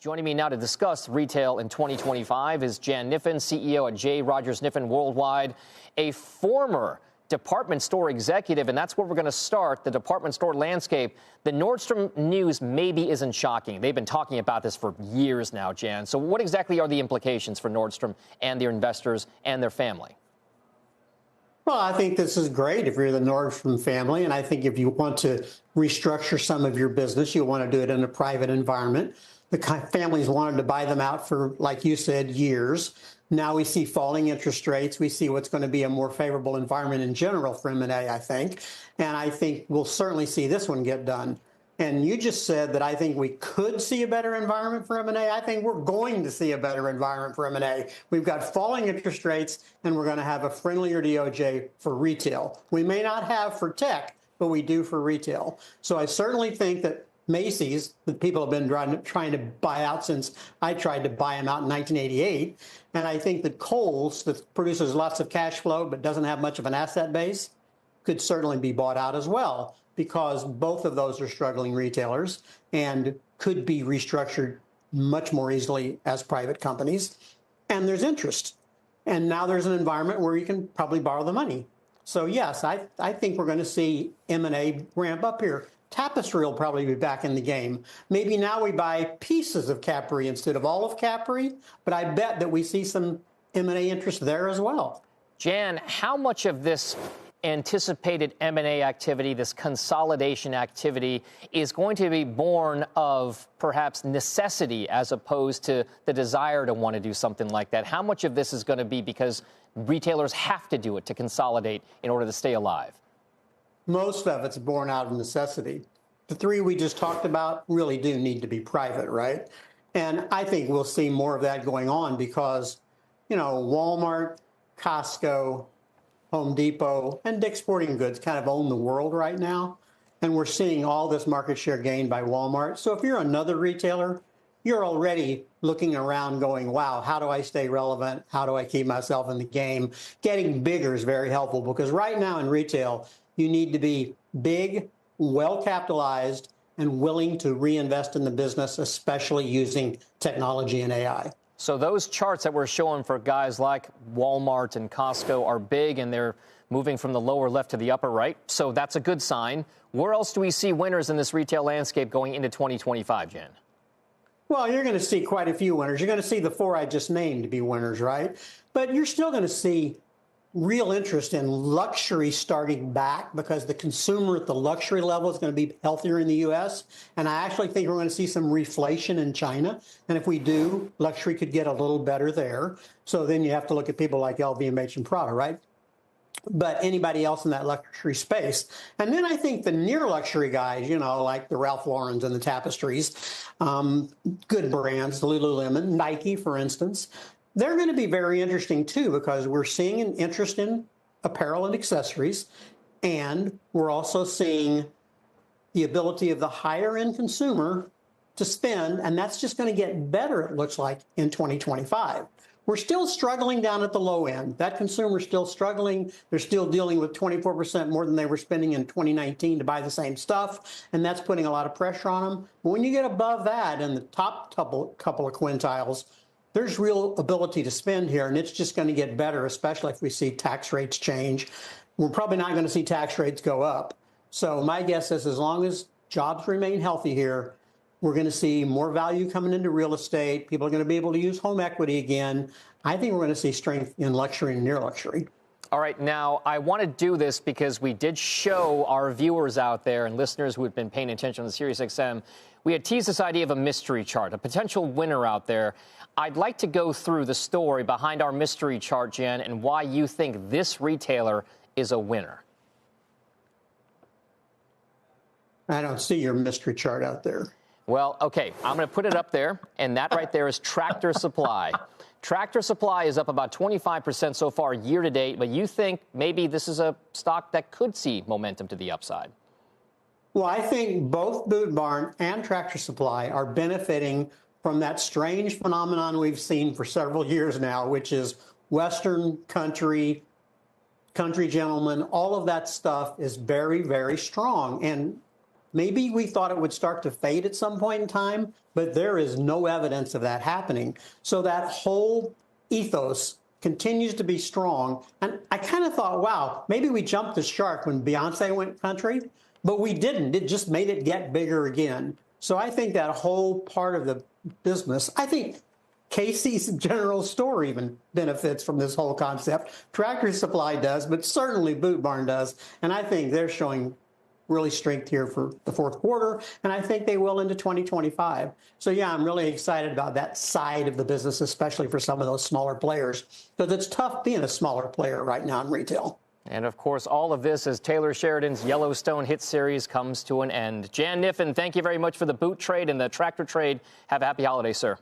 Joining me now to discuss retail in 2025 is Jan Kniffen, CEO at J. Rogers Kniffen Worldwide, a former department store executive, and that's where we're going to start, the department store landscape. The Nordstrom news maybe isn't shocking. They've been talking about this for years now, Jan. So what exactly are the implications for Nordstrom and their investors and their family? Well, I think this is great if you're the Nordstrom family, and I think if you want to restructure some of your business, you want to do it in a private environment. The families wanted to buy them out for, like you said, years. Now we see falling interest rates. We see what's going to be a more favorable environment in general for M&A, I think. And I think we'll certainly see this one get done. And you just said that I think we could see a better environment for M&A. I think we're going to see a better environment for M&A. We've got falling interest rates, and we're going to have a friendlier DOJ for retail. We may not have for tech, but we do for retail. So I certainly think that Macy's, that people have been trying to buy out since I tried to buy them out in 1988. And I think that Kohl's, that produces lots of cash flow but doesn't have much of an asset base, could certainly be bought out as well, because both of those are struggling retailers and could be restructured much more easily as private companies. And there's interest. And now there's an environment where you can probably borrow the money. So yes, I think we're going to see M&A ramp up here. Tapestry will probably be back in the game. Maybe now we buy pieces of Capri instead of all of Capri, but I bet that we see some M&A interest there as well. Jan, how much of this anticipated M&A activity, this consolidation activity, is going to be born of perhaps necessity as opposed to the desire to want to do something like that? How much of this is going to be because retailers have to do it to consolidate in order to stay alive? Most of it's born out of necessity. The three we just talked about really do need to be private, right? And I think we'll see more of that going on because, you know, Walmart, Costco, Home Depot, and Dick's Sporting Goods kind of own the world right now. And we're seeing all this market share gained by Walmart. So if you're another retailer, you're already looking around going, wow, how do I stay relevant? How do I keep myself in the game? Getting bigger is very helpful because right now in retail, you need to be big, well-capitalized, and willing to reinvest in the business, especially using technology and AI. So those charts that we're showing for guys like Walmart and Costco are big, and they're moving from the lower left to the upper right. So that's a good sign. Where else do we see winners in this retail landscape going into 2025, Jan? Well, you're going to see quite a few winners. You're going to see the four I just named be winners, right? But you're still going to see real interest in luxury starting back because the consumer at the luxury level is going to be healthier in the U.S. And I actually think we're going to see some reflation in China. And if we do, luxury could get a little better there. So then you have to look at people like LVMH and Prada, right? But anybody else in that luxury space. And then I think the near luxury guys, you know, like the Ralph Laurens and the Tapestries, good brands, Lululemon, Nike, for instance, they're going to be very interesting, too, because we're seeing an interest in apparel and accessories, and we're also seeing the ability of the higher-end consumer to spend, and that's just going to get better, it looks like, in 2025. We're still struggling down at the low end. That consumer's still struggling. They're still dealing with 24% more than they were spending in 2019 to buy the same stuff, and that's putting a lot of pressure on them. But when you get above that in the top couple of quintiles, there's real ability to spend here, and it's just going to get better, especially if we see tax rates change. We're probably not going to see tax rates go up. So my guess is as long as jobs remain healthy here, we're going to see more value coming into real estate. People are going to be able to use home equity again. I think we're going to see strength in luxury and near luxury. All right. Now, I want to do this because we did show our viewers out there and listeners who had been paying attention on the SiriusXM. We had teased this idea of a mystery chart, a potential winner out there. I'd like to go through the story behind our mystery chart, Jen, and why you think this retailer is a winner. I don't see your mystery chart out there. Well, okay, I'm going to put it up there, and that right there is Tractor Supply. Tractor Supply is up about 25% so far year to date, but you think maybe this is a stock that could see momentum to the upside? Well, I think both Boot Barn and Tractor Supply are benefiting from that strange phenomenon we've seen for several years now, which is Western country gentlemen, all of that stuff is very, very strong. And Maybe we thought it would start to fade at some point in time, but there is no evidence of that happening. So that whole ethos continues to be strong. And I kind of thought, wow, maybe we jumped the shark when Beyonce went country, but we didn't. It just made it get bigger again. So I think that whole part of the business, I think Casey's General Store even benefits from this whole concept. Tractor Supply does, but certainly Boot Barn does. And I think they're showing really strength here for the fourth quarter, and I think they will into 2025. So yeah, I'm really excited about that side of the business, especially for some of those smaller players, because it's tough being a smaller player right now in retail. And of course, all of this as Taylor Sheridan's Yellowstone hit series comes to an end. Jan Kniffen, thank you very much for the boot trade and the tractor trade. Have a happy holiday, sir.